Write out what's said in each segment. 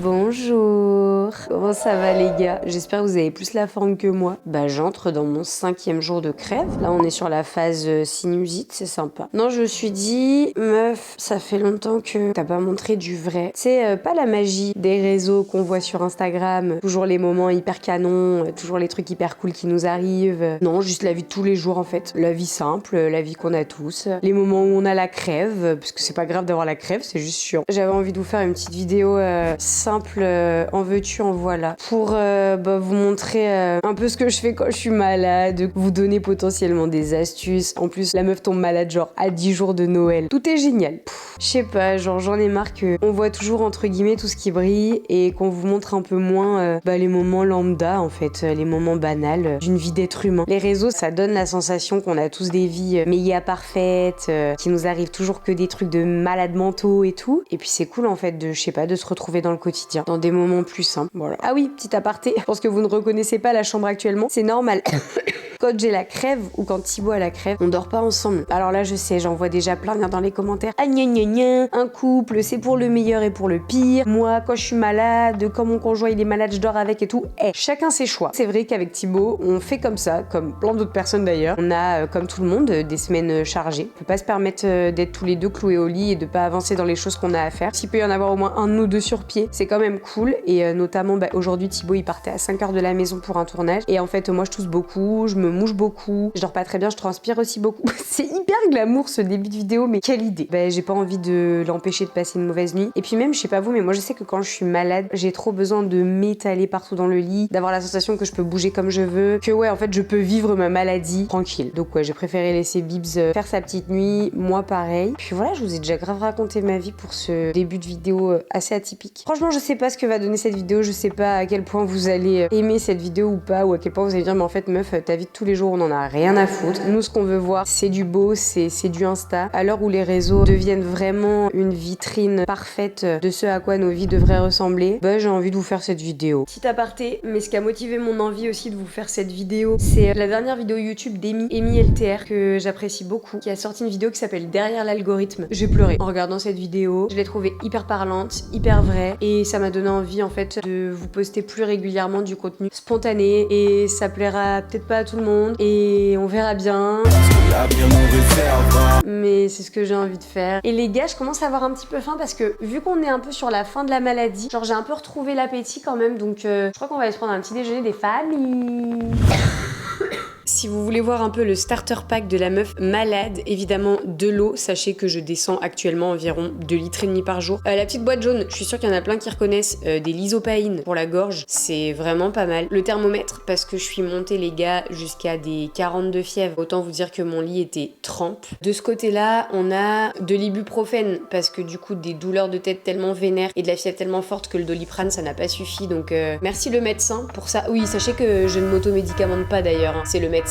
Bonjour, comment ça va les gars? J'espère que vous avez plus la forme que moi. Bah j'entre dans mon 5e jour de crève. Là on est sur la phase sinusite, c'est sympa. Non, je me suis dit, meuf, ça fait longtemps que t'as pas montré du vrai. C'est pas la magie des réseaux qu'on voit sur Instagram, toujours les moments hyper canons, toujours les trucs hyper cool qui nous arrivent. Non, juste la vie de tous les jours en fait. La vie simple, la vie qu'on a tous. Les moments où on a la crève, parce que c'est pas grave d'avoir la crève, c'est juste chiant. J'avais envie de vous faire une petite vidéo simple, en veux-tu, en voilà, pour vous montrer un peu ce que je fais quand je suis malade, vous donner potentiellement des astuces. En plus, la meuf tombe malade genre à 10 jours de Noël. Tout est génial. Je sais pas, genre j'en ai marre que on voit toujours entre guillemets tout ce qui brille et qu'on vous montre un peu moins les moments lambda en fait, les moments banals d'une vie d'être humain. Les réseaux, ça donne la sensation qu'on a tous des vies méga parfaites, qu'il nous arrive toujours que des trucs de malades mentaux et tout. Et puis c'est cool en fait de, je sais pas, de se retrouver dans le quotidien, dans des moments plus simples. Voilà. Ah oui, petit aparté, je pense que vous ne reconnaissez pas la chambre actuellement, c'est normal. Quand j'ai la crève ou quand Thibaut a la crève, on dort pas ensemble. Alors là, je sais, j'en vois déjà plein dans les commentaires. Ah gna gna gna, un couple, c'est pour le meilleur et pour le pire. Moi, quand je suis malade, quand mon conjoint il est malade, je dors avec et tout. Chacun ses choix. C'est vrai qu'avec Thibaut, on fait comme ça, comme plein d'autres personnes d'ailleurs. On a, comme tout le monde, des semaines chargées. On peut pas se permettre d'être tous les deux cloués au lit et de pas avancer dans les choses qu'on a à faire. S'il peut y en avoir au moins un ou deux sur pied, c'est quand même cool. Et notamment, aujourd'hui, Thibaut, il partait à 5h de la maison pour un tournage. Et en fait, moi, je tousse beaucoup, je me mouche beaucoup, je dors pas très bien, je transpire aussi beaucoup. C'est hyper glamour ce début de vidéo, mais quelle idée. J'ai pas envie de l'empêcher de passer une mauvaise nuit. Et puis même, je sais pas vous, mais moi je sais que quand je suis malade, j'ai trop besoin de m'étaler partout dans le lit, d'avoir la sensation que je peux bouger comme je veux, que ouais, en fait, je peux vivre ma maladie tranquille. Donc ouais, j'ai préféré laisser Bibs faire sa petite nuit, moi pareil. Puis voilà, je vous ai déjà grave raconté ma vie pour ce début de vidéo assez atypique. Franchement, je sais pas ce que va donner cette vidéo, je sais pas à quel point vous allez aimer cette vidéo ou pas, ou à quel point vous allez dire, mais en fait, meuf, ta vie de tous les jours, on en a rien à foutre. Nous, ce qu'on veut voir, c'est du beau, c'est du Insta. À l'heure où les réseaux deviennent vraiment une vitrine parfaite de ce à quoi nos vies devraient ressembler, j'ai envie de vous faire cette vidéo. Petit aparté, mais ce qui a motivé mon envie aussi de vous faire cette vidéo, c'est la dernière vidéo YouTube d'Amy LTR, que j'apprécie beaucoup, qui a sorti une vidéo qui s'appelle Derrière l'algorithme. J'ai pleuré en regardant cette vidéo. Je l'ai trouvée hyper parlante, hyper vraie, et ça m'a donné envie en fait de vous poster plus régulièrement du contenu spontané, et ça plaira peut-être pas à tout le monde, et on verra bien. Mais c'est ce que j'ai envie de faire. Et les gars, je commence à avoir un petit peu faim parce que vu qu'on est un peu sur la fin de la maladie, genre j'ai un peu retrouvé l'appétit quand même, donc je crois qu'on va aller se prendre un petit déjeuner des familles. Si vous voulez voir un peu le starter pack de la meuf malade, évidemment de l'eau, sachez que je descends actuellement environ 2,5 litres par jour. La petite boîte jaune, je suis sûre qu'il y en a plein qui reconnaissent, des lysopaïnes pour la gorge, c'est vraiment pas mal. Le thermomètre, parce que je suis montée les gars jusqu'à des 42 fièvres, autant vous dire que mon lit était trempe. De ce côté-là, on a de l'ibuprofène, parce que du coup des douleurs de tête tellement vénères et de la fièvre tellement forte que le Doliprane ça n'a pas suffi, donc merci le médecin pour ça. Oui, sachez que je ne m'automédicamente pas d'ailleurs, hein. C'est le médecin.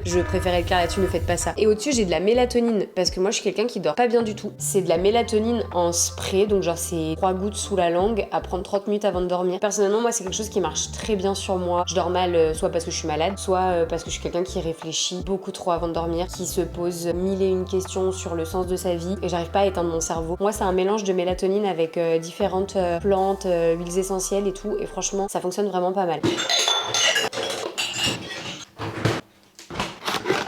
Je préfère être claire là-dessus, ne faites pas ça. Et au-dessus, j'ai de la mélatonine, parce que moi, je suis quelqu'un qui dort pas bien du tout. C'est de la mélatonine en spray, donc genre c'est 3 gouttes sous la langue, à prendre 30 minutes avant de dormir. Personnellement, moi, c'est quelque chose qui marche très bien sur moi. Je dors mal, soit parce que je suis malade, soit parce que je suis quelqu'un qui réfléchit beaucoup trop avant de dormir, qui se pose mille et une questions sur le sens de sa vie, et j'arrive pas à éteindre mon cerveau. Moi, c'est un mélange de mélatonine avec différentes plantes, huiles essentielles et tout, et franchement, ça fonctionne vraiment pas mal.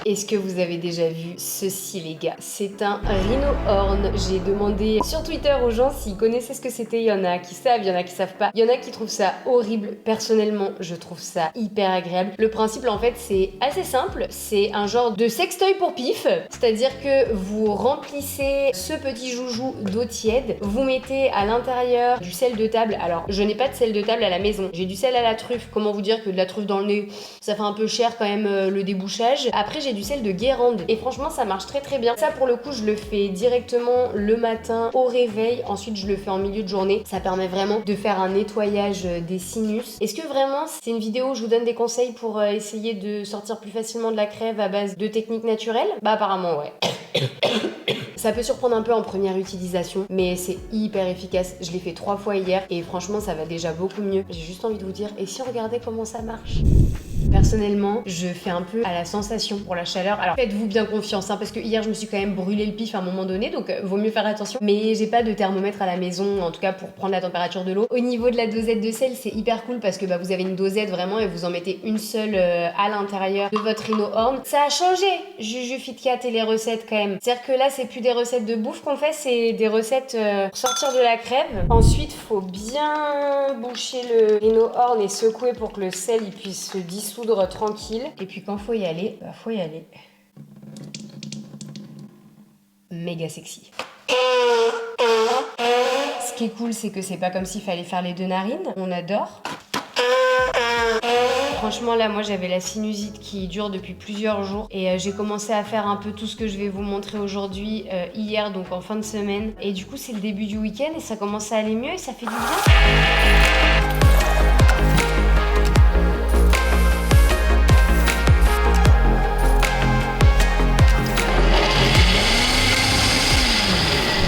Est-ce que vous avez déjà vu ceci les gars? C'est un rhino-horn. J'ai demandé sur Twitter aux gens s'ils connaissaient ce que c'était. Il y en a qui savent, il y en a qui savent pas. Il y en a qui trouvent ça horrible. Personnellement, je trouve ça hyper agréable. Le principe en fait c'est assez simple. C'est un genre de sextoy pour pif. C'est-à-dire que vous remplissez ce petit joujou d'eau tiède. Vous mettez à l'intérieur du sel de table. Alors je n'ai pas de sel de table à la maison. J'ai du sel à la truffe. Comment vous dire que de la truffe dans le nez, ça fait un peu cher quand même le débouchage. Après j'ai du sel de Guérande et franchement ça marche très très bien. Ça pour le coup je le fais directement le matin au réveil, ensuite je le fais en milieu de journée. Ça permet vraiment de faire un nettoyage des sinus. Est-ce que vraiment c'est une vidéo où je vous donne des conseils pour essayer de sortir plus facilement de la crève à base de techniques naturelles? Bah apparemment ouais. Ça peut surprendre un peu en première utilisation, mais c'est hyper efficace. Je l'ai fait 3 fois hier et franchement ça va déjà beaucoup mieux. J'ai juste envie de vous dire, et si on regardait comment ça marche? Personnellement, je fais un peu à la sensation pour la chaleur. Alors faites-vous bien confiance, hein, parce que hier je me suis quand même brûlé le pif à un moment donné, donc vaut mieux faire attention. Mais j'ai pas de thermomètre à la maison, en tout cas pour prendre la température de l'eau. Au niveau de la dosette de sel, c'est hyper cool parce que vous avez une dosette vraiment et vous en mettez une seule à l'intérieur de votre Rhino Horn. Ça a changé, Juju Fitcat et les recettes quand même. C'est-à-dire que là, c'est plus des recettes de bouffe qu'on fait, c'est des recettes pour sortir de la crève. Ensuite, faut bien boucher le Rhino Horn et secouer pour que le sel il puisse se dissoudre tranquille. Et puis quand faut y aller, faut y aller. Méga sexy. Ce qui est cool, c'est que c'est pas comme s'il fallait faire les 2 narines. On adore. Franchement là moi j'avais la sinusite qui dure depuis plusieurs jours et j'ai commencé à faire un peu tout ce que je vais vous montrer aujourd'hui hier, donc en fin de semaine, et du coup c'est le début du week-end et ça commence à aller mieux et ça fait du bien.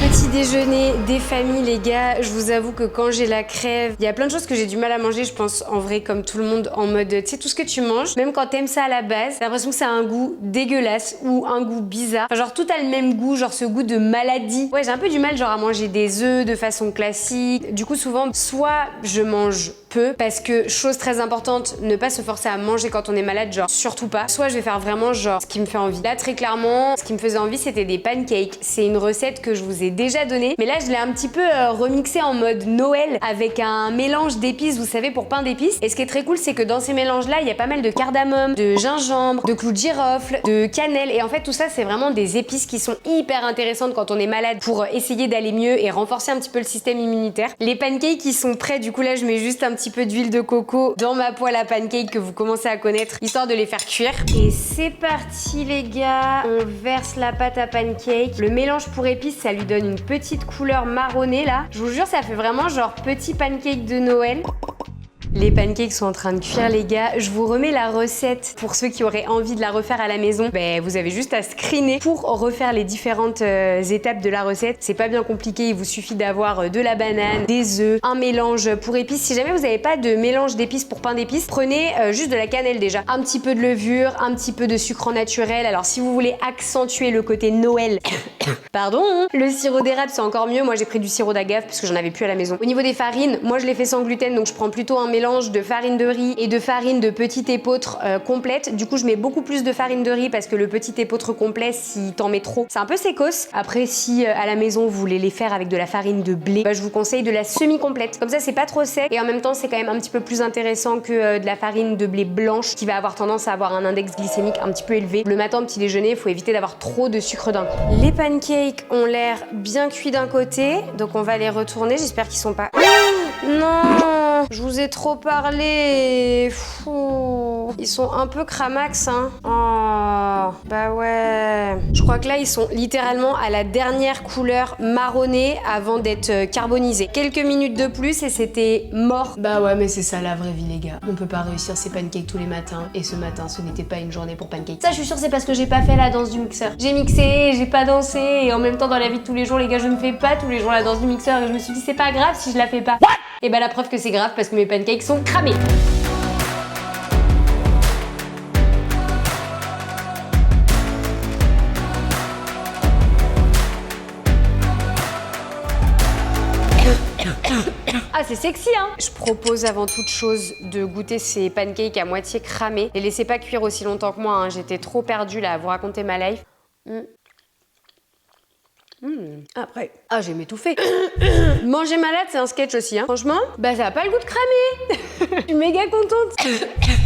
Petit déjeuner des familles les gars, je vous avoue que quand j'ai la crève, il y a plein de choses que j'ai du mal à manger, je pense en vrai comme tout le monde, en mode tu sais tout ce que tu manges, même quand t'aimes ça à la base, t'as l'impression que ça a un goût dégueulasse ou un goût bizarre, enfin, genre tout a le même goût, genre ce goût de maladie. Ouais j'ai un peu du mal genre à manger des œufs de façon classique, du coup souvent soit je mange peu, parce que chose très importante, ne pas se forcer à manger quand on est malade, genre surtout pas, soit je vais faire vraiment genre ce qui me fait envie. Là très clairement, ce qui me faisait envie c'était des pancakes, c'est une recette que je vous ai déjà donnée, mais là je l'ai un petit peu remixée en mode Noël avec un mélange d'épices, vous savez, pour pain d'épices. Et ce qui est très cool c'est que dans ces mélanges là il y a pas mal de cardamome, de gingembre, de clous de girofle, de cannelle, et en fait tout ça c'est vraiment des épices qui sont hyper intéressantes quand on est malade pour essayer d'aller mieux et renforcer un petit peu le système immunitaire. Les pancakes qui sont prêts, du coup là je mets juste un petit peu d'huile de coco dans ma poêle à pancakes que vous commencez à connaître, histoire de les faire cuire. Et c'est parti les gars, on verse la pâte à pancakes. Le mélange pour épices, ça lui donne une petite couleur marronnée là. Je vous jure, ça fait vraiment genre petit pancake de Noël. Les pancakes sont en train de cuire les gars, je vous remets la recette pour ceux qui auraient envie de la refaire à la maison. Vous avez juste à screener pour refaire les différentes étapes de la recette. C'est pas bien compliqué, il vous suffit d'avoir de la banane, des œufs, un mélange pour épices. Si jamais vous n'avez pas de mélange d'épices pour pain d'épices, prenez juste de la cannelle déjà. Un petit peu de levure, un petit peu de sucre naturel. Alors si vous voulez accentuer le côté Noël, pardon, le sirop d'érable c'est encore mieux. Moi j'ai pris du sirop d'agave parce que j'en avais plus à la maison. Au niveau des farines, moi je l'ai fait sans gluten, donc je prends plutôt un mélange de farine de riz et de farine de petite épeautre complète. Du coup je mets beaucoup plus de farine de riz parce que le petit épeautre complet, si t'en mets trop, c'est un peu sécos. Après si à la maison vous voulez les faire avec de la farine de blé, je vous conseille de la semi-complète. Comme ça c'est pas trop sec et en même temps c'est quand même un petit peu plus intéressant que de la farine de blé blanche qui va avoir tendance à avoir un index glycémique un petit peu élevé. Le matin au petit déjeuner, il faut éviter d'avoir trop de sucre d'un coup. Les pancakes ont l'air bien cuits d'un côté, donc on va les retourner. J'espère qu'ils sont pas... Non, je vous ai trop parlé. Ils sont un peu cramax, hein. Oh, bah ouais. Je crois que là, ils sont littéralement à la dernière couleur marronnée avant d'être carbonisés. Quelques minutes de plus et c'était mort. Bah ouais, mais c'est ça la vraie vie, les gars. On peut pas réussir ses pancakes tous les matins. Et ce matin, ce n'était pas une journée pour pancakes. Ça, je suis sûre, c'est parce que j'ai pas fait la danse du mixeur. J'ai mixé, j'ai pas dansé. Et en même temps, dans la vie de tous les jours, les gars, je ne fais pas tous les jours la danse du mixeur. Et je me suis dit, c'est pas grave si je la fais pas. What? Et bah la preuve que c'est grave parce que mes pancakes sont cramés. Ah c'est sexy hein. Je propose avant toute chose de goûter ces pancakes à moitié cramés. Les laissez pas cuire aussi longtemps que moi, hein. J'étais trop perdue là à vous raconter ma life. Après, j'ai m'étouffé. Manger malade, c'est un sketch aussi, hein. Franchement, ça a pas le goût de cramer. Je suis méga contente.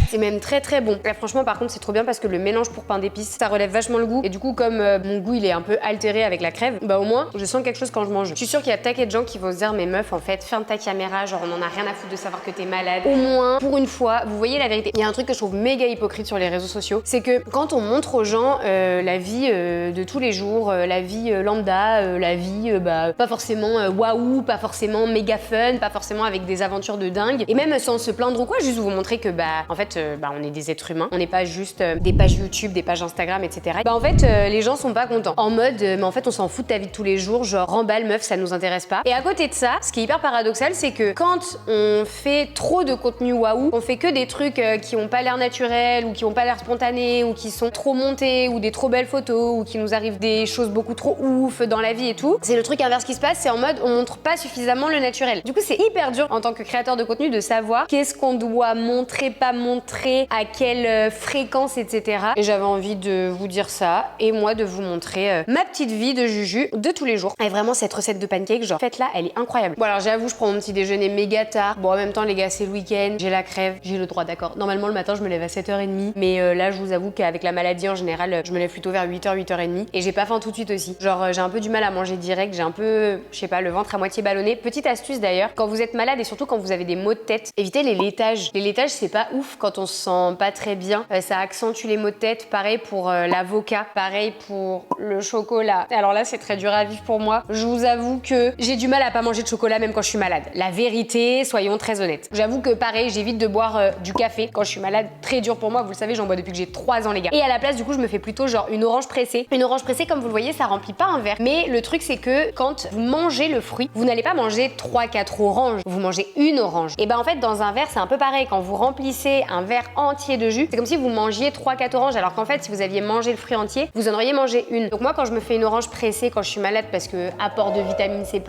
C'est même très très bon. Là, franchement, par contre, c'est trop bien parce que le mélange pour pain d'épices, ça relève vachement le goût. Et du coup, comme mon goût, il est un peu altéré avec la crève, au moins, je sens quelque chose quand je mange. Je suis sûre qu'il y a taquet de gens qui vont se dire, mais meuf, en fait, ferme ta caméra, genre on en a rien à foutre de savoir que t'es malade. Au moins, pour une fois, vous voyez la vérité. Il y a un truc que je trouve méga hypocrite sur les réseaux sociaux, c'est que quand on montre aux gens la vie de tous les jours, la vie lambda, la vie pas forcément waouh, pas forcément méga fun, pas forcément avec des aventures de dingue, et même sans se plaindre ou quoi, juste vous montrer que en fait on est des êtres humains. On n'est pas juste des pages YouTube, des pages Instagram, etc. En fait, les gens sont pas contents. En mode, mais en fait, on s'en fout de ta vie de tous les jours, genre remballe meuf, ça nous intéresse pas. Et à côté de ça, ce qui est hyper paradoxal, c'est que quand on fait trop de contenu waouh, on fait que des trucs qui ont pas l'air naturels ou qui ont pas l'air spontanés ou qui sont trop montés ou des trop belles photos ou qui nous arrivent des choses beaucoup trop ouf dans la vie et tout. C'est le truc inverse qui se passe, c'est en mode on montre pas suffisamment le naturel. Du coup, c'est hyper dur en tant que créateur de contenu de savoir qu'est-ce qu'on doit montrer, pas montrer, à quelle fréquence, etc. Et j'avais envie de vous dire ça et moi de vous montrer ma petite vie de Juju de tous les jours. Et vraiment, cette recette de pancake, genre, faites-la, elle est incroyable. Bon, alors j'avoue, je prends mon petit déjeuner méga tard. Bon, en même temps, les gars, c'est le week-end, j'ai la crève, j'ai le droit, d'accord. Normalement, le matin, je me lève à 7h30, mais là, je vous avoue qu'avec la maladie en général, je me lève plutôt vers 8h, 8h30 et j'ai pas faim tout de suite aussi. Genre, j'ai un peu du mal à manger direct, j'ai un peu, je sais pas, le ventre à moitié ballonné. Petite astuce d'ailleurs, quand vous êtes malade et surtout quand vous avez des maux de tête, évitez les laitages. Les laitages, c'est pas ouf quand on se sent pas très bien. Ça accentue les maux de tête. Pareil pour l'avocat, pareil pour le chocolat. Alors là, c'est très dur à vivre pour moi. Je vous avoue que j'ai du mal à pas manger de chocolat même quand je suis malade. La vérité, soyons très honnêtes. J'avoue que pareil, j'évite de boire du café quand je suis malade. Très dur pour moi, vous le savez, j'en bois depuis que j'ai 3 ans les gars. Et à la place, du coup, je me fais plutôt genre une orange pressée. Une orange pressée, comme vous le voyez, ça remplit pas un verre. Mais le truc, c'est que quand vous mangez le fruit, vous n'allez pas manger 3-4 oranges. Vous mangez une orange. Et ben en fait, dans un verre, c'est un peu pareil. Quand vous remplissez un verre entier de jus, c'est comme si vous mangiez 3-4 oranges. Alors qu'en fait, si vous aviez mangé le fruit entier, vous en auriez mangé une. Donc moi, quand je me fais une orange pressée quand je suis malade, parce que apport de vitamine C++,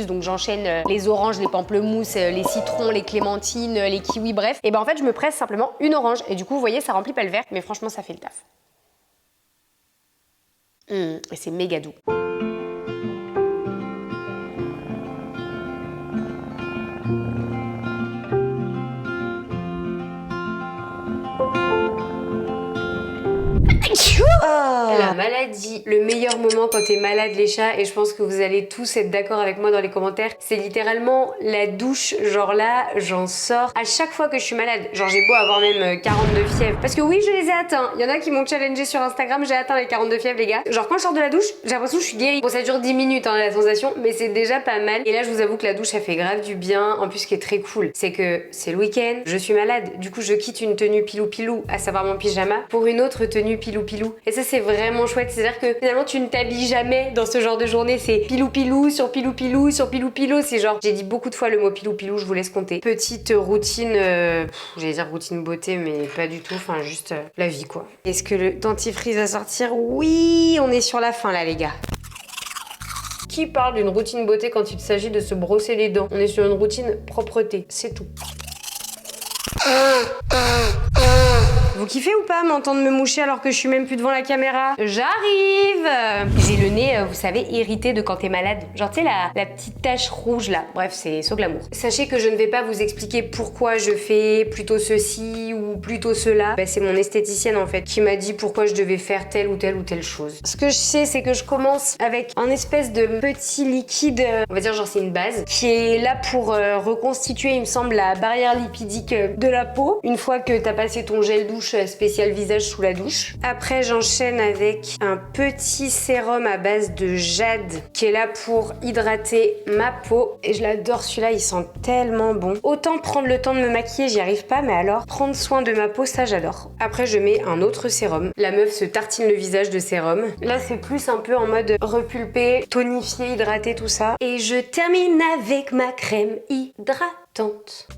donc j'enchaîne les oranges, les pamplemousses, les citrons, les clémentines, les kiwis, bref. Et ben en fait, je me presse simplement une orange. Et du coup, vous voyez, ça remplit pas le verre, mais franchement, ça fait le taf. Et c'est méga doux. La maladie, le meilleur moment quand t'es malade les chats, et je pense que vous allez tous être d'accord avec moi dans les commentaires, c'est littéralement la douche. Genre là, j'en sors à chaque fois que je suis malade. Genre j'ai beau avoir même 42 fièvres, parce que oui, je les ai atteints. Il y en a qui m'ont challengé sur Instagram, j'ai atteint les 42 fièvres les gars. Genre quand je sors de la douche, j'ai l'impression que je suis guérie. Bon, ça dure 10 minutes hein, la sensation, mais c'est déjà pas mal. Et là, je vous avoue que la douche, ça fait grave du bien. En plus, ce qui est très cool, c'est que c'est le week-end, je suis malade, du coup je quitte une tenue pilou-pilou, à savoir mon pyjama, pour une autre tenue pilou-pilou. Et ça, c'est vraiment chouette. C'est-à-dire que finalement, tu ne t'habilles jamais dans ce genre de journée. C'est pilou-pilou sur pilou-pilou sur pilou-pilou. C'est genre, j'ai dit beaucoup de fois le mot pilou-pilou, je vous laisse compter. Petite routine, j'allais dire routine beauté, mais pas du tout. Enfin, juste la vie, quoi. Est-ce que le dentifrice va sortir? Oui, on est sur la fin, là, les gars. Qui parle d'une routine beauté quand il s'agit de se brosser les dents? On est sur une routine propreté, c'est tout. Vous kiffez ou pas m'entendre me moucher alors que je suis même plus devant la caméra? J'arrive! J'ai le nez, vous savez, irrité de quand t'es malade. Genre, tu sais, la petite tache rouge là. Bref, c'est so glamour. Sachez que je ne vais pas vous expliquer pourquoi je fais plutôt ceci ou plutôt cela. Bah, c'est mon esthéticienne en fait qui m'a dit pourquoi je devais faire telle ou telle chose. Ce que je sais, c'est que je commence avec un espèce de petit liquide, on va dire genre c'est une base, qui est là pour reconstituer, il me semble, la barrière lipidique de la peau. Une fois que t'as passé ton gel douche spécial visage sous la douche. Après, j'enchaîne avec un petit sérum à base de jade qui est là pour hydrater ma peau. Et je l'adore, celui-là, il sent tellement bon. Autant prendre le temps de me maquiller, j'y arrive pas, mais alors prendre soin de ma peau, ça j'adore. Après, je mets un autre sérum. La meuf se tartine le visage de sérum. Là, c'est plus un peu en mode repulpé, tonifié, hydraté, tout ça. Et je termine avec ma crème hydratante.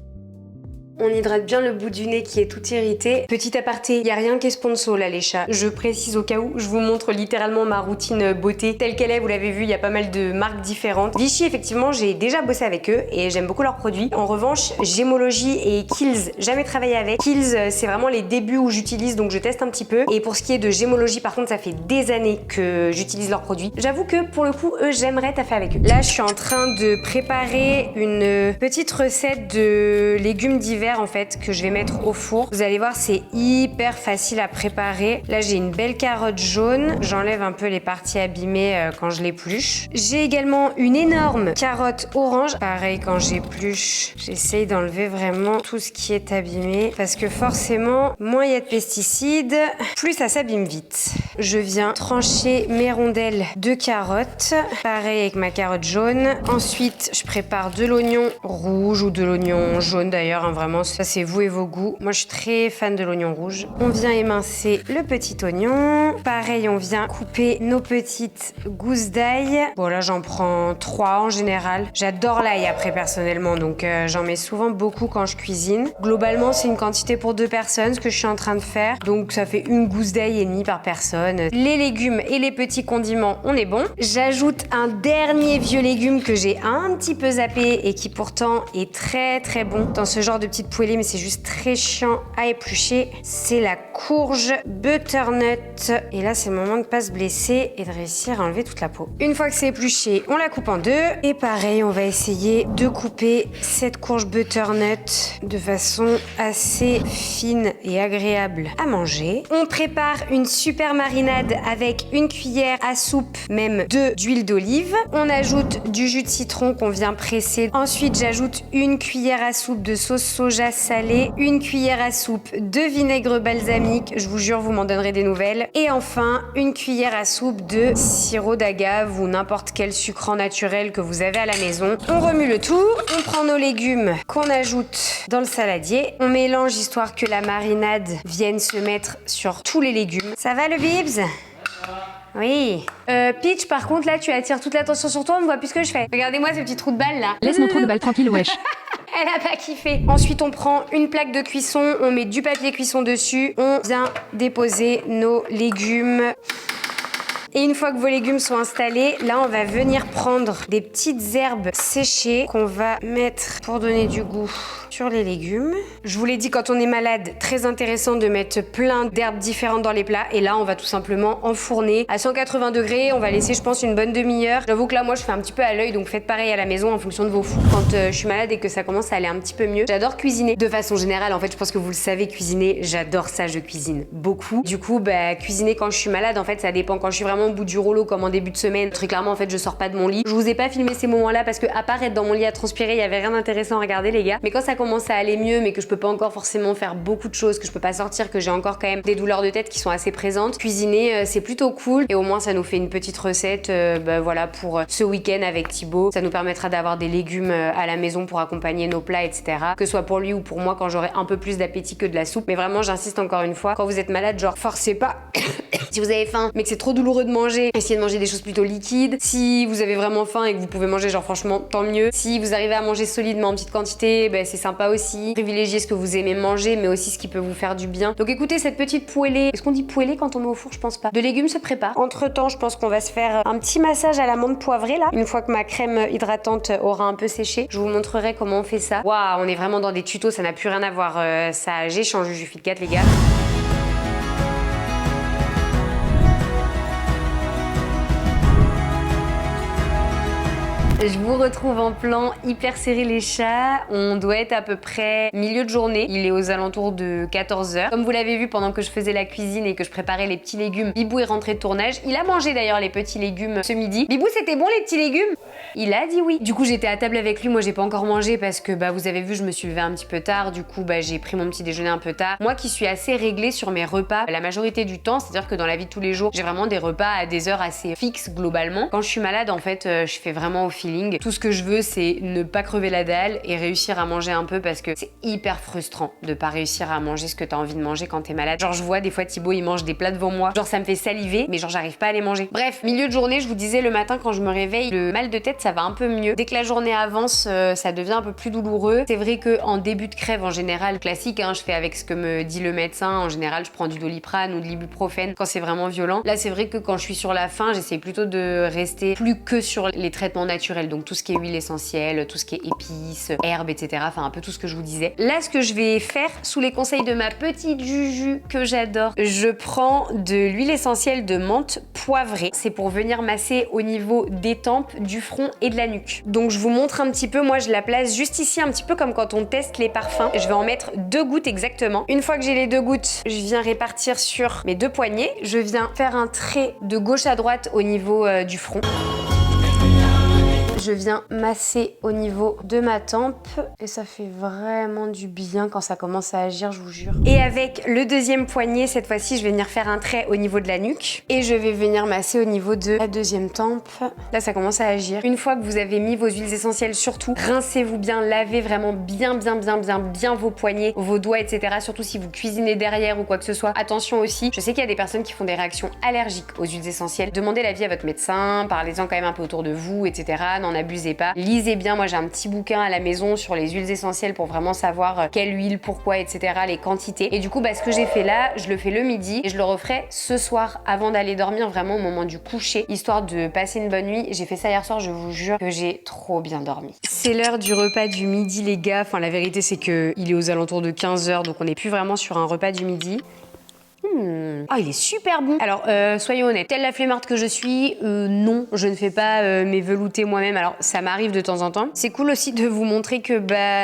On hydrate bien le bout du nez qui est tout irrité. Petit aparté, il n'y a rien qui est sponsor là les chats. Je précise au cas où, je vous montre littéralement ma routine beauté telle qu'elle est. Vous l'avez vu, il y a pas mal de marques différentes. Vichy, effectivement, j'ai déjà bossé avec eux et j'aime beaucoup leurs produits. En revanche, Gemology et Kiehl's, jamais travaillé avec. Kiehl's, c'est vraiment les débuts où j'utilise, donc je teste un petit peu. Et pour ce qui est de Gemology, par contre, ça fait des années que j'utilise leurs produits. J'avoue que pour le coup, eux, j'aimerais taffer avec eux. Là, je suis en train de préparer une petite recette de légumes d'hiver en fait que je vais mettre au four. Vous allez voir, c'est hyper facile à préparer. Là, j'ai une belle carotte jaune. J'enlève un peu les parties abîmées quand je l'épluche. J'ai également une énorme carotte orange. Pareil, quand j'épluche, j'essaye d'enlever vraiment tout ce qui est abîmé parce que forcément, moins il y a de pesticides, plus ça s'abîme vite. je viens trancher mes rondelles de carottes. Pareil avec ma carotte jaune. Ensuite, je prépare de l'oignon rouge ou de l'oignon jaune d'ailleurs, hein, vraiment, ça c'est vous et vos goûts. Moi, je suis très fan de l'oignon rouge. On vient émincer le petit oignon. Pareil, on vient couper nos petites gousses d'ail. Bon, là, j'en prends 3 en général. J'adore l'ail après, personnellement, donc j'en mets souvent beaucoup quand je cuisine. Globalement, c'est une quantité pour 2 personnes, ce que je suis en train de faire. Donc, ça fait une gousse d'ail et demie par personne. Les légumes et les petits condiments, on est bon. J'ajoute un dernier vieux légume que j'ai un petit peu zappé et qui pourtant est très très bon dans ce genre de petite poêlée, mais c'est juste très chiant à éplucher. C'est la courge butternut. Et là, c'est le moment de pas se blesser et de réussir à enlever toute la peau. Une fois que c'est épluché, on la coupe en 2. Et pareil, on va essayer de couper cette courge butternut de façon assez fine et agréable à manger. On prépare une super marinade avec une cuillère à soupe, même 2 d'huile d'olive. On ajoute du jus de citron qu'on vient presser. Ensuite, j'ajoute une cuillère à soupe de sauce soja salée, une cuillère à soupe de vinaigre balsamique. Je vous jure, vous m'en donnerez des nouvelles. Et enfin, une cuillère à soupe de sirop d'agave ou n'importe quel sucrant naturel que vous avez à la maison. On remue le tout. On prend nos légumes qu'on ajoute dans le saladier. On mélange histoire que la marinade vienne se mettre sur tous les légumes. Ça va le bibs ? Oui. Peach, par contre, là, tu attires toute l'attention sur toi, on ne voit plus ce que je fais. Regardez-moi ce petit trou de balle, là. Laisse mon trou de balle tranquille, wesh. Elle a pas kiffé. Ensuite, on prend une plaque de cuisson, on met du papier cuisson dessus, on vient déposer nos légumes. Et une fois que vos légumes sont installés, là, on va venir prendre des petites herbes séchées qu'on va mettre pour donner du goût sur les légumes. Je vous l'ai dit, quand on est malade, très intéressant de mettre plein d'herbes différentes dans les plats. Et là, on va tout simplement enfourner à 180 degrés. On va laisser, je pense, une bonne demi-heure. J'avoue que là, moi, je fais un petit peu à l'œil, donc faites pareil à la maison en fonction de vos fours. Quand je suis malade et que ça commence à aller un petit peu mieux, j'adore cuisiner. De façon générale, en fait, je pense que vous le savez, cuisiner, j'adore ça, je cuisine beaucoup. Du coup, cuisiner quand je suis malade, en fait, ça dépend. Quand je suis vraiment au bout du rouleau, comme en début de semaine, très clairement, en fait, je sors pas de mon lit. Je vous ai pas filmé ces moments-là parce que, à part être dans mon lit à transpirer, il y avait rien d'intéressant à regarder, les gars. Mais quand ça commence à aller mieux, mais que je peux pas encore forcément faire beaucoup de choses, que je peux pas sortir, que j'ai encore quand même des douleurs de tête qui sont assez présentes, cuisiner, c'est plutôt cool. Et au moins, ça nous fait une petite recette, voilà, pour ce week-end avec Thibaut. Ça nous permettra d'avoir des légumes à la maison pour accompagner nos plats, etc. Que ce soit pour lui ou pour moi quand j'aurai un peu plus d'appétit que de la soupe. Mais vraiment, j'insiste encore une fois, quand vous êtes malade, genre, forcez pas. Si vous avez faim, mais que c'est trop douloureux de manger, essayez de manger des choses plutôt liquides. Si vous avez vraiment faim et que vous pouvez manger, genre, franchement, tant mieux. Si vous arrivez à manger solidement en petite quantité, c'est sympa aussi. Privilégiez ce que vous aimez manger, mais aussi ce qui peut vous faire du bien. Donc écoutez, cette petite poêlée, est-ce qu'on dit poêlée quand on met au four? Je pense pas. De légumes se prépare. Entre temps, je pense qu'on va se faire un petit massage à l'amande poivrée là. Une fois que ma crème hydratante aura un peu séché, je vous montrerai comment on fait ça. Waouh, on est vraiment dans des tutos, ça n'a plus rien à voir. Ça, j'ai changé du Fit 4, les gars. Je vous retrouve en plan hyper serré les chats. On doit être à peu près milieu de journée. Il est aux alentours de 14h. Comme vous l'avez vu pendant que je faisais la cuisine et que je préparais les petits légumes, Bibou est rentré de tournage. Il a mangé d'ailleurs les petits légumes ce midi. Bibou, c'était bon les petits légumes? Il a dit oui. Du coup, j'étais à table avec lui. Moi, j'ai pas encore mangé parce que vous avez vu, je me suis levée un petit peu tard. Du coup, j'ai pris mon petit déjeuner un peu tard. Moi qui suis assez réglée sur mes repas la majorité du temps, c'est-à-dire que dans la vie de tous les jours, j'ai vraiment des repas à des heures assez fixes globalement. Quand je suis malade, en fait, je fais vraiment au feeling. Tout ce que je veux, c'est ne pas crever la dalle et réussir à manger un peu parce que c'est hyper frustrant de pas réussir à manger ce que t'as envie de manger quand t'es malade. Genre, je vois des fois Thibaut, il mange des plats devant moi. Genre, ça me fait saliver, mais genre, j'arrive pas à les manger. Bref, milieu de journée, je vous disais, le matin, quand je me réveille, le mal de tête, ça va un peu mieux. Dès que la journée avance, ça devient un peu plus douloureux. C'est vrai que en début de crève, en général, classique, je fais avec ce que me dit le médecin. En général, je prends du Doliprane ou de l'ibuprofène quand c'est vraiment violent. Là, c'est vrai que quand je suis sur la faim, j'essaie plutôt de rester plus que sur les traitements naturels. Donc, tout ce qui est huile essentielle, tout ce qui est épices, herbes, etc. Enfin, un peu tout ce que je vous disais. Là, ce que je vais faire, sous les conseils de ma petite Juju que j'adore, je prends de l'huile essentielle de menthe poivrée. C'est pour venir masser au niveau des tempes, du front et de la nuque. Donc, je vous montre un petit peu. Moi, je la place juste ici, un petit peu comme quand on teste les parfums. Je vais en mettre 2 gouttes exactement. Une fois que j'ai les 2 gouttes, je viens répartir sur mes 2 poignets. Je viens faire un trait de gauche à droite au niveau du front. je viens masser au niveau de ma tempe et ça fait vraiment du bien quand ça commence à agir, je vous jure. Et avec le deuxième poignet, cette fois-ci, je vais venir faire un trait au niveau de la nuque et je vais venir masser au niveau de la deuxième tempe. Là, ça commence à agir. Une fois que vous avez mis vos huiles essentielles, surtout, rincez-vous bien, lavez vraiment bien vos poignets, vos doigts, etc. Surtout si vous cuisinez derrière ou quoi que ce soit. Attention aussi, je sais qu'il y a des personnes qui font des réactions allergiques aux huiles essentielles. Demandez l'avis à votre médecin, parlez-en quand même un peu autour de vous, etc. N'en abusez pas. Lisez bien, moi j'ai un petit bouquin à la maison sur les huiles essentielles pour vraiment savoir quelle huile, pourquoi, etc. les quantités. Et du coup, ce que j'ai fait là, je le fais le midi et je le referai ce soir avant d'aller dormir, vraiment au moment du coucher, histoire de passer une bonne nuit. J'ai fait ça hier soir, je vous jure que j'ai trop bien dormi. C'est l'heure du repas du midi les gars, enfin la vérité c'est que il est aux alentours de 15 h, donc on n'est plus vraiment sur un repas du midi. Ah, il est super bon. Alors, soyons honnêtes, telle la flemmarde que je suis, non, je ne fais pas mes veloutés moi-même. Alors, ça m'arrive de temps en temps. C'est cool aussi de vous montrer que,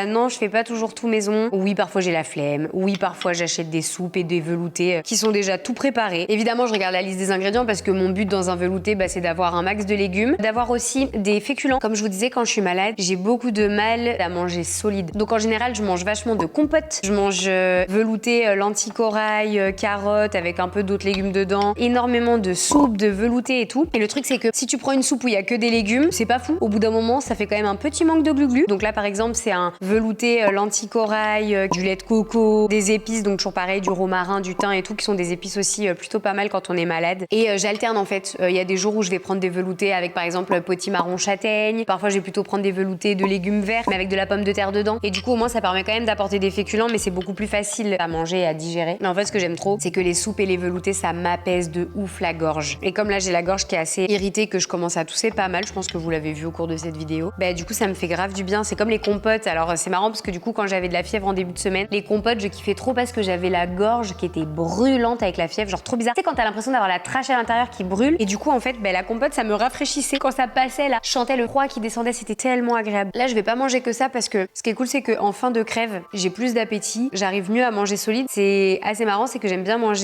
non, je fais pas toujours tout maison. Oui, parfois j'ai la flemme. Oui, parfois j'achète des soupes et des veloutés qui sont déjà tout préparés. Évidemment, je regarde la liste des ingrédients parce que mon but dans un velouté, c'est d'avoir un max de légumes, d'avoir aussi des féculents. Comme je vous disais, quand je suis malade, j'ai beaucoup de mal à manger solide. Donc, en général, je mange vachement de compotes. Je mange velouté, lentilles corail, carottes, avec un peu d'autres légumes dedans, énormément de soupe, de velouté et tout. Et le truc c'est que si tu prends une soupe où il y a que des légumes, c'est pas fou. Au bout d'un moment, ça fait quand même un petit manque de glu-glu. Donc là par exemple, c'est un velouté lentilles corail, du lait de coco, des épices, donc toujours pareil, du romarin, du thym et tout, qui sont des épices aussi plutôt pas mal quand on est malade. Et j'alterne en fait. Il y a des jours où je vais prendre des veloutés avec par exemple potimarron châtaigne. Parfois je vais plutôt prendre des veloutés de légumes verts, mais avec de la pomme de terre dedans. Et du coup au moins ça permet quand même d'apporter des féculents, mais c'est beaucoup plus facile à manger et à digérer. Mais en fait ce que j'aime trop, c'est que les soupes et les veloutés, ça m'apaise de ouf la gorge. Et comme là j'ai la gorge qui est assez irritée, que je commence à tousser pas mal, je pense que vous l'avez vu au cours de cette vidéo, du coup ça me fait grave du bien. C'est comme les compotes. Alors c'est marrant parce que du coup quand j'avais de la fièvre en début de semaine, les compotes je kiffais trop parce que j'avais la gorge qui était brûlante avec la fièvre, genre trop bizarre. Tu sais quand t'as l'impression d'avoir la trachée à l'intérieur qui brûle, et du coup en fait la compote ça me rafraîchissait quand ça passait là. Je sentais le froid qui descendait, c'était tellement agréable. Là je vais pas manger que ça parce que ce qui est cool c'est que en fin de crève, j'ai plus d'appétit, j'arrive mieux à manger solide. C'est assez marrant, c'est que j'aime bien manger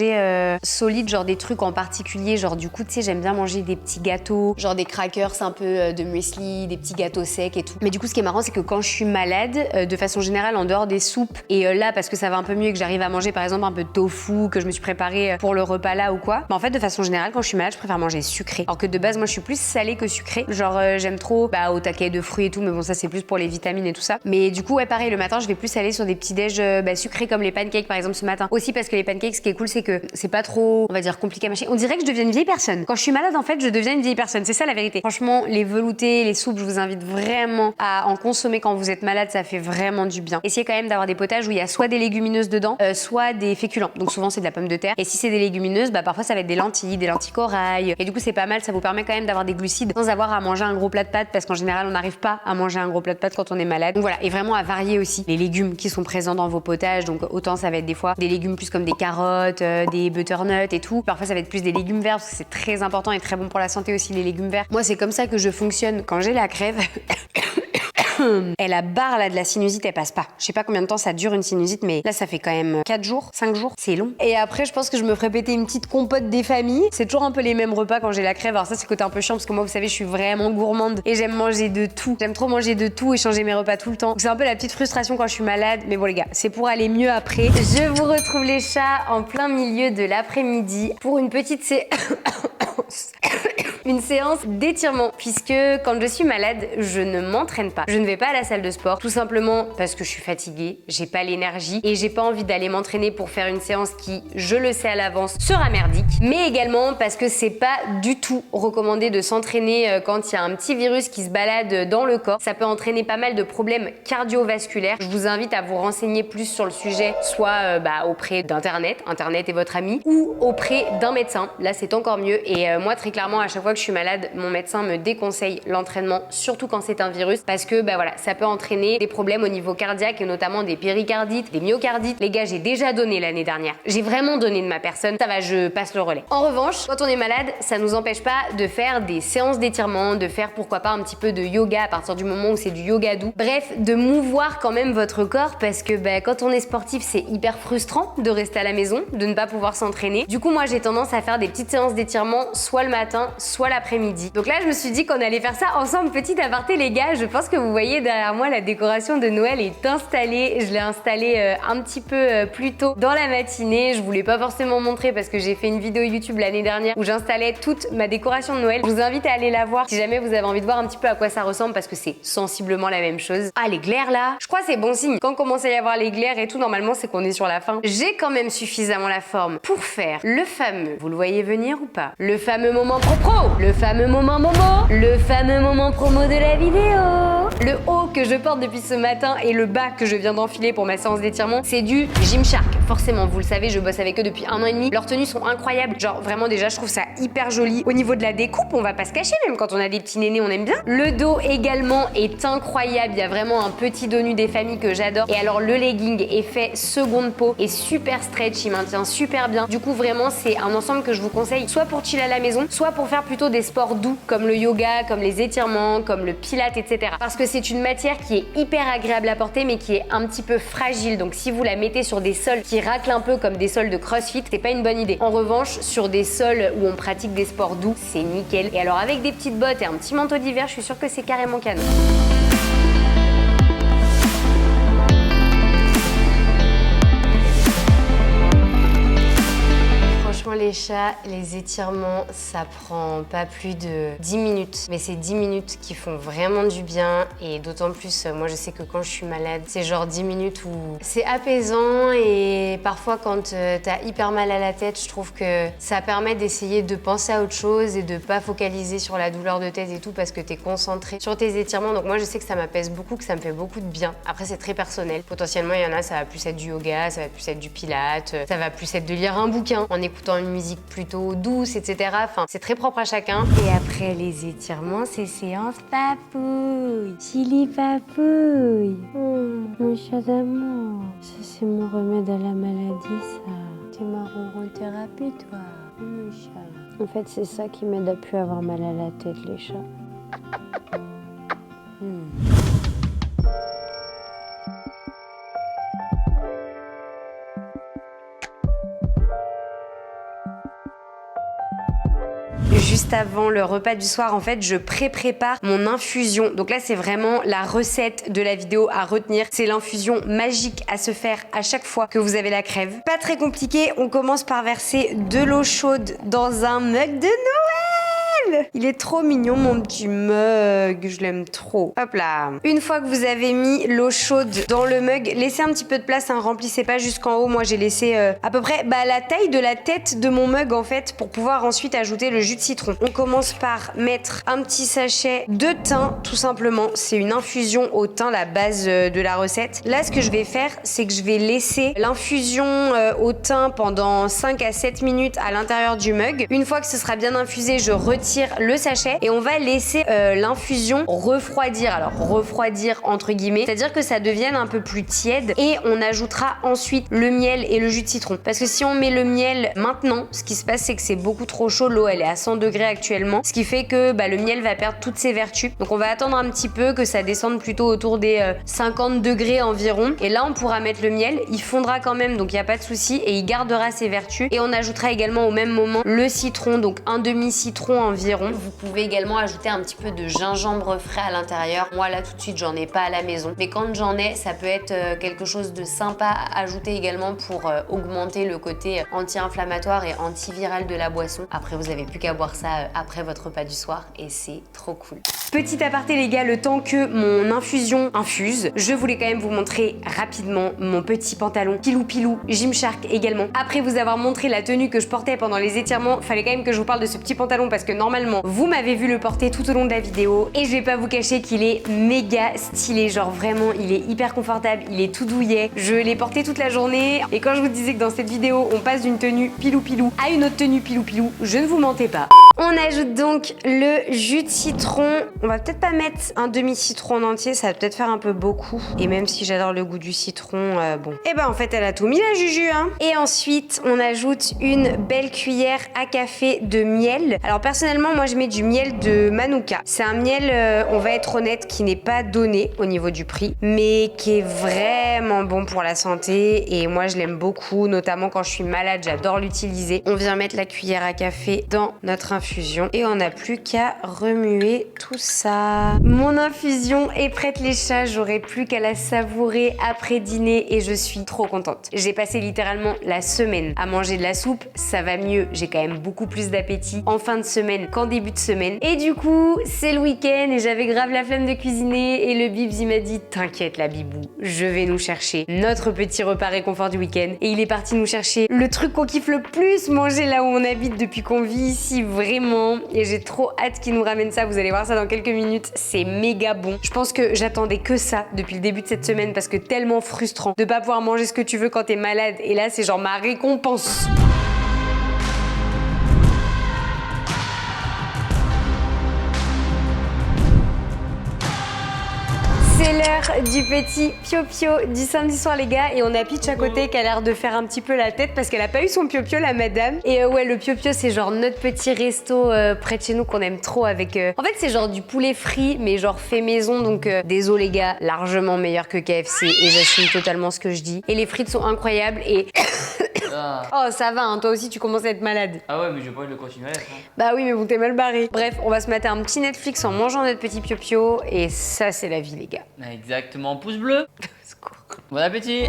solide, genre des trucs en particulier, genre du coup tu sais j'aime bien manger des petits gâteaux, genre des crackers un peu de muesli, des petits gâteaux secs et tout. Mais du coup ce qui est marrant c'est que quand je suis malade, de façon générale en dehors des soupes, et là parce que ça va un peu mieux et que j'arrive à manger par exemple un peu de tofu que je me suis préparé pour le repas là ou quoi, en fait de façon générale quand je suis malade je préfère manger sucré. Alors que de base moi je suis plus salée que sucrée, genre j'aime trop au taquet de fruits et tout, mais bon ça c'est plus pour les vitamines et tout ça. Mais du coup pareil le matin je vais plus aller sur des petits déj sucrés comme les pancakes par exemple ce matin. Aussi parce que les pancakes ce qui est cool c'est que c'est pas trop, on va dire, compliqué à mâcher. On dirait que je deviens une vieille personne. Quand je suis malade, en fait, je deviens une vieille personne. C'est ça la vérité. Franchement, les veloutés, les soupes, je vous invite vraiment à en consommer quand vous êtes malade. Ça fait vraiment du bien. Essayez quand même d'avoir des potages où il y a soit des légumineuses dedans, soit des féculents. Donc souvent, c'est de la pomme de terre. Et si c'est des légumineuses, parfois, ça va être des lentilles corail. Et du coup, c'est pas mal. Ça vous permet quand même d'avoir des glucides sans avoir à manger un gros plat de pâtes parce qu'en général, on n'arrive pas à manger un gros plat de pâtes quand on est malade. Donc voilà. Et vraiment à varier aussi les légumes qui sont présents dans vos potages. Donc autant ça va être des fois des légumes plus comme des carottes, des butternuts et tout. Parfois, ça va être plus des légumes verts parce que c'est très important et très bon pour la santé aussi les légumes verts. Moi c'est comme ça que je fonctionne quand j'ai la crève. Et la barre là de la sinusite elle passe pas. Je sais pas combien de temps ça dure une sinusite, mais là ça fait quand même 4 jours, 5 jours, c'est long. Et après je pense que je me ferais péter une petite compote des familles. C'est toujours un peu les mêmes repas quand j'ai la crève. Alors ça c'est côté un peu chiant parce que moi vous savez je suis vraiment gourmande et j'aime manger de tout. J'aime trop manger de tout et changer mes repas tout le temps. Donc c'est un peu la petite frustration quand je suis malade, mais bon les gars, c'est pour aller mieux après. Je vous retrouve les chats en plein milieu de l'après-midi pour une petite une séance d'étirement, puisque quand je suis malade, je ne m'entraîne pas. Je ne vais pas à la salle de sport, tout simplement parce que je suis fatiguée, j'ai pas l'énergie et j'ai pas envie d'aller m'entraîner pour faire une séance qui, je le sais à l'avance, sera merdique. Mais également parce que c'est pas du tout recommandé de s'entraîner quand il y a un petit virus qui se balade dans le corps. Ça peut entraîner pas mal de problèmes cardiovasculaires. Je vous invite à vous renseigner plus sur le sujet, soit auprès d'internet, internet est votre ami, ou auprès d'un médecin. Là c'est encore mieux. Et moi très clairement à chaque fois que je suis malade, mon médecin me déconseille l'entraînement, surtout quand c'est un virus, parce que voilà, ça peut entraîner des problèmes au niveau cardiaque et notamment des péricardites, des myocardites. Les gars, j'ai déjà donné l'année dernière. J'ai vraiment donné de ma personne. Ça va, je passe le relais. En revanche, quand on est malade, ça nous empêche pas de faire des séances d'étirement, de faire pourquoi pas un petit peu de yoga à partir du moment où c'est du yoga doux. Bref, de mouvoir quand même votre corps parce que quand on est sportif, c'est hyper frustrant de rester à la maison, de ne pas pouvoir s'entraîner. Du coup, moi, j'ai tendance à faire des petites séances d'étirement soit le matin, soit soit l'après-midi. Donc là, je me suis dit qu'on allait faire ça ensemble. Petit aparté les gars, je pense que vous voyez derrière moi la décoration de Noël est installée. Je l'ai installée un petit peu plus tôt dans la matinée. Je voulais pas forcément montrer parce que j'ai fait une vidéo YouTube l'année dernière où j'installais toute ma décoration de Noël. Je vous invite à aller la voir si jamais vous avez envie de voir un petit peu à quoi ça ressemble parce que c'est sensiblement la même chose. Ah, les glaires là, je crois que c'est bon signe. Quand commence à y avoir les glaires et tout, normalement c'est qu'on est sur la fin. J'ai quand même suffisamment la forme pour faire le fameux, vous le voyez venir ou pas, le fameux moment pro, le fameux moment Momo, le fameux moment promo de la vidéo. Le haut que je porte depuis ce matin et le bas que je viens d'enfiler pour ma séance d'étirement, c'est du Gymshark. Forcément, vous le savez, je bosse avec eux depuis 1 an et demi. Leurs tenues sont incroyables. Genre vraiment déjà, je trouve ça hyper joli. Au niveau de la découpe, on va pas se cacher, même quand on a des petits nénés, on aime bien. Le dos également est incroyable. Il y a vraiment un petit dos nu des familles que j'adore. Et alors le legging est fait seconde peau et super stretch, il maintient super bien. Du coup, vraiment, c'est un ensemble que je vous conseille, soit pour chill à la maison, soit pour faire plutôt des sports doux comme le yoga, comme les étirements, comme le pilate, etc. Parce que c'est une matière qui est hyper agréable à porter mais qui est un petit peu fragile. Donc si vous la mettez sur des sols qui raclent un peu comme des sols de crossfit, c'est pas une bonne idée. En revanche, sur des sols où on pratique des sports doux, c'est nickel. Et alors avec des petites bottes et un petit manteau d'hiver, je suis sûre que c'est carrément canon. Les chats, les étirements, ça prend pas plus de 10 minutes. Mais c'est 10 minutes qui font vraiment du bien et d'autant plus, moi je sais que quand je suis malade, c'est genre 10 minutes où c'est apaisant et parfois quand t'as hyper mal à la tête, je trouve que ça permet d'essayer de penser à autre chose et de pas focaliser sur la douleur de tête et tout parce que t'es concentré sur tes étirements. Donc moi je sais que ça m'apaise beaucoup, que ça me fait beaucoup de bien. Après c'est très personnel. Potentiellement il y en a, ça va plus être du yoga, ça va plus être du pilate, ça va plus être de lire un bouquin en écoutant une musique plutôt douce, etc. Enfin, c'est très propre à chacun. Et après les étirements, c'est séance papouille. Chili papouille. Mon chat d'amour. Ça, c'est mon remède à la maladie, ça. T'es ma ronron-thérapie, toi. Mon chat. En fait, c'est ça qui m'aide à plus avoir mal à la tête, les chats. Juste avant le repas du soir, en fait, je prépare mon infusion. Donc là, c'est vraiment la recette de la vidéo à retenir. C'est l'infusion magique à se faire à chaque fois que vous avez la crève. Pas très compliqué, on commence par verser de l'eau chaude dans un mug de Noël. Il est trop mignon, mon petit mug. Je l'aime trop. Hop là. Une fois que vous avez mis l'eau chaude dans le mug, laissez un petit peu de place, hein, remplissez pas jusqu'en haut. Moi, j'ai laissé à peu près la taille de la tête de mon mug, en fait, pour pouvoir ensuite ajouter le jus de citron. On commence par mettre un petit sachet de thym, tout simplement. C'est une infusion au thym, la base de la recette. Là, ce que je vais faire, c'est que je vais laisser l'infusion au thym pendant 5 à 7 minutes à l'intérieur du mug. Une fois que ce sera bien infusé, je retire le sachet et on va laisser l'infusion refroidir. Alors, refroidir entre guillemets, c'est-à-dire que ça devienne un peu plus tiède et on ajoutera ensuite le miel et le jus de citron. Parce que si on met le miel maintenant, ce qui se passe, c'est que c'est beaucoup trop chaud. L'eau, elle est à 100 degrés actuellement, ce qui fait que le miel va perdre toutes ses vertus. Donc on va attendre un petit peu que ça descende plutôt autour des 50 degrés environ. Et là, on pourra mettre le miel. Il fondra quand même, donc il n'y a pas de souci et il gardera ses vertus. Et on ajoutera également au même moment le citron, donc un demi-citron environ. Vous pouvez également ajouter un petit peu de gingembre frais à l'intérieur. Moi, là, tout de suite, j'en ai pas à la maison. Mais quand j'en ai, ça peut être quelque chose de sympa à ajouter également pour augmenter le côté anti-inflammatoire et antiviral de la boisson. Après, vous avez plus qu'à boire ça après votre repas du soir et c'est trop cool. Petit aparté les gars, le temps que mon infusion infuse, je voulais quand même vous montrer rapidement mon petit pantalon Pilou Pilou Gymshark également. Après vous avoir montré la tenue que je portais pendant les étirements, fallait quand même que je vous parle de ce petit pantalon parce que normalement vous m'avez vu le porter tout au long de la vidéo et je vais pas vous cacher qu'il est méga stylé, genre vraiment il est hyper confortable, il est tout douillet. Je l'ai porté toute la journée et quand je vous disais que dans cette vidéo on passe d'une tenue Pilou Pilou à une autre tenue Pilou Pilou, je ne vous mentais pas. On ajoute donc le jus de citron. On va peut-être pas mettre un demi-citron en entier, ça va peut-être faire un peu beaucoup. Et même si j'adore le goût du citron, bon. Et ben en fait elle a tout mis la Juju, hein. Et ensuite on ajoute une belle cuillère à café de miel. Alors personnellement moi je mets du miel de Manuka. C'est un miel, on va être honnête, qui n'est pas donné au niveau du prix, mais qui est vraiment bon pour la santé. Et moi je l'aime beaucoup, notamment quand je suis malade, j'adore l'utiliser. On vient mettre la cuillère à café dans notre infusion infusion et on n'a plus qu'à remuer tout ça. Mon infusion est prête les chats, j'aurai plus qu'à la savourer après dîner et je suis trop contente. J'ai passé littéralement la semaine à manger de la soupe, ça va mieux, j'ai quand même beaucoup plus d'appétit en fin de semaine qu'en début de semaine. Et du coup, c'est le week-end et j'avais grave la flemme de cuisiner et le Bibs il m'a dit t'inquiète la bibou, je vais nous chercher notre petit repas réconfort du week-end et il est parti nous chercher le truc qu'on kiffe le plus manger là où on habite depuis qu'on vit ici vraiment et j'ai trop hâte qu'il nous ramène ça, vous allez voir ça dans quelques minutes, c'est méga bon. Je pense que j'attendais que ça depuis le début de cette semaine parce que tellement frustrant de pas pouvoir manger ce que tu veux quand t'es malade et là c'est genre ma récompense. C'est l'heure du petit pio-pio du samedi soir les gars et on a Peach à côté qui a l'air de faire un petit peu la tête parce qu'elle a pas eu son pio-pio la madame. Et ouais le pio-pio c'est genre notre petit resto près de chez nous qu'on aime trop avec... En fait c'est genre du poulet frit mais genre fait maison donc désolé les gars, largement meilleur que KFC et j'assume totalement ce que je dis. Et les frites sont incroyables et... Oh ça va hein, toi aussi tu commences à être malade. Ah ouais mais je vais pas le continuer à être. Hein. Bah oui mais bon t'es mal barré. Bref on va se mater un petit Netflix en mangeant notre petit pio-pio et ça c'est la vie les gars. Exactement, pouce bleu. Bon appétit.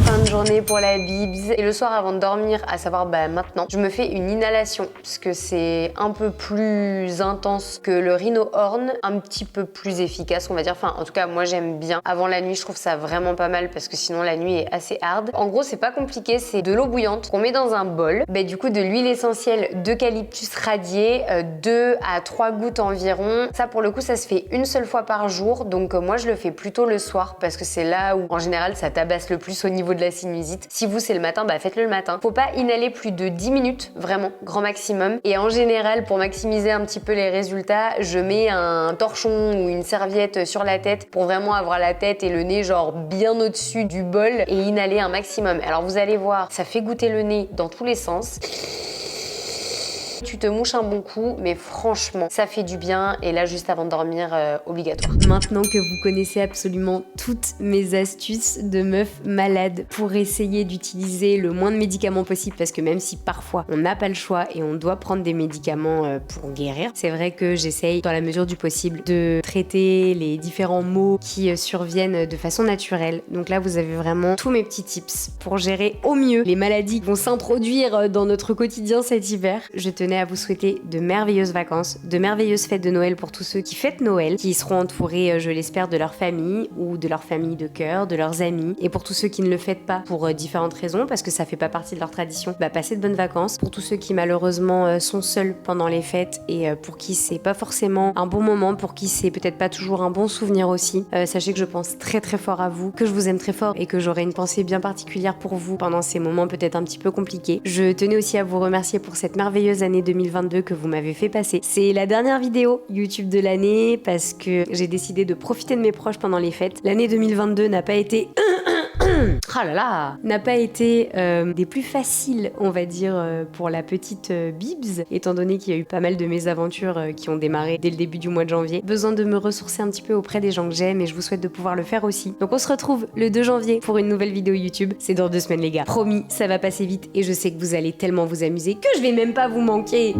Fin de journée pour la Bibs et le soir avant de dormir, à savoir maintenant, je me fais une inhalation parce que c'est un peu plus intense que le Rhino Horn, un petit peu plus efficace on va dire, enfin en tout cas moi j'aime bien. Avant la nuit je trouve ça vraiment pas mal parce que sinon la nuit est assez hard. En gros c'est pas compliqué, c'est de l'eau bouillante qu'on met dans un bol, du coup de l'huile essentielle d'eucalyptus radié, 2 à 3 gouttes environ. Ça pour le coup ça se fait une seule fois par jour donc moi je le fais plutôt le soir parce que c'est là où en général ça tabasse le plus au niveau de la sinusite. Si vous c'est le matin, faites-le le matin. Faut pas inhaler plus de 10 minutes, vraiment, grand maximum. Et en général, pour maximiser un petit peu les résultats, je mets un torchon ou une serviette sur la tête pour vraiment avoir la tête et le nez genre bien au-dessus du bol et inhaler un maximum. Alors vous allez voir, ça fait goûter le nez dans tous les sens. Tu te mouches un bon coup, mais franchement, ça fait du bien. Et là, juste avant de dormir, obligatoire. Maintenant que vous connaissez absolument toutes mes astuces de meuf malade pour essayer d'utiliser le moins de médicaments possible, parce que même si parfois on n'a pas le choix et on doit prendre des médicaments pour guérir, c'est vrai que j'essaye dans la mesure du possible de traiter les différents maux qui surviennent de façon naturelle. Donc là, vous avez vraiment tous mes petits tips pour gérer au mieux les maladies qui vont s'introduire dans notre quotidien cet hiver. Je tenais à vous souhaiter de merveilleuses vacances, de merveilleuses fêtes de Noël pour tous ceux qui fêtent Noël, qui seront entourés, je l'espère, de leur famille ou de leur famille de cœur, de leurs amis. Et pour tous ceux qui ne le fêtent pas pour différentes raisons, parce que ça fait pas partie de leur tradition, passez de bonnes vacances. Pour tous ceux qui malheureusement sont seuls pendant les fêtes et pour qui c'est pas forcément un bon moment, pour qui c'est peut-être pas toujours un bon souvenir aussi, sachez que je pense très très fort à vous, que je vous aime très fort et que j'aurai une pensée bien particulière pour vous pendant ces moments peut-être un petit peu compliqués. Je tenais aussi à vous remercier pour cette merveilleuse année 2022 que vous m'avez fait passer. C'est la dernière vidéo YouTube de l'année parce que j'ai décidé de profiter de mes proches pendant les fêtes. L'année 2022 n'a pas été... Ah là là, n'a pas été des plus faciles, on va dire, pour la petite Bibs, étant donné qu'il y a eu pas mal de mésaventures qui ont démarré dès le début du mois de janvier. Besoin de me ressourcer un petit peu auprès des gens que j'aime et je vous souhaite de pouvoir le faire aussi. Donc on se retrouve le 2 janvier pour une nouvelle vidéo YouTube. C'est dans 2 semaines les gars. Promis, ça va passer vite et je sais que vous allez tellement vous amuser que je vais même pas vous manquer.